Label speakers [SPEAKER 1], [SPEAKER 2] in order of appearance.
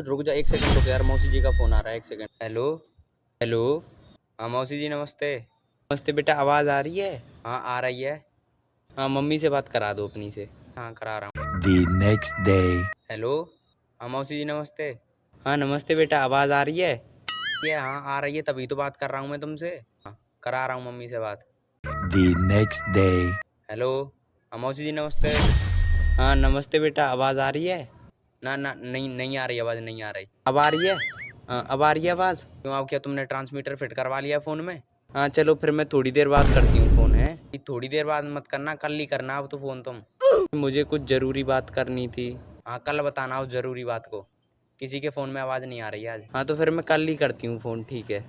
[SPEAKER 1] रुक जा, एक सेकंड रुक यार, मौसी जी का फोन आ रहा है, एक सेकंड। Hello hello. हाँ मौसी जी नमस्ते। नमस्ते बेटा, आवाज़ आ रही है? हाँ आ रही है। हाँ मम्मी से बात करा दो अपनी से। हाँ करा रहा हूँ।
[SPEAKER 2] The next day.
[SPEAKER 1] हेलो। हाँ मौसी जी नमस्ते। हाँ नमस्ते बेटा, आवाज़ आ रही है? ये हाँ आ रही है, तभी तो बात कर रहा हूँ मैं तुमसे। हाँ करा रहा हूँ मम्मी से बात।
[SPEAKER 2] The next day.
[SPEAKER 1] हेलो। हाँ मौसी जी नमस्ते। हाँ नमस्ते बेटा, आवाज़ आ रही है? ना ना, नहीं नहीं आ रही आवाज़, नहीं आ रही। अब आ रही है? हाँ अब आ रही है आवाज़। क्यों, अब क्या तुमने ट्रांसमीटर फिट करवा लिया फ़ोन में? हाँ चलो फिर मैं थोड़ी देर बाद करती हूँ फ़ोन, है थोड़ी देर बाद मत करना, कल ही करना अब तो फ़ोन तुम। मुझे कुछ ज़रूरी बात करनी थी। हाँ कल बताना उस ज़रूरी बात को। किसी के फ़ोन में आवाज़ नहीं आ रही है आज। हाँ तो फिर मैं कल ही करती हूँ फ़ोन, ठीक है।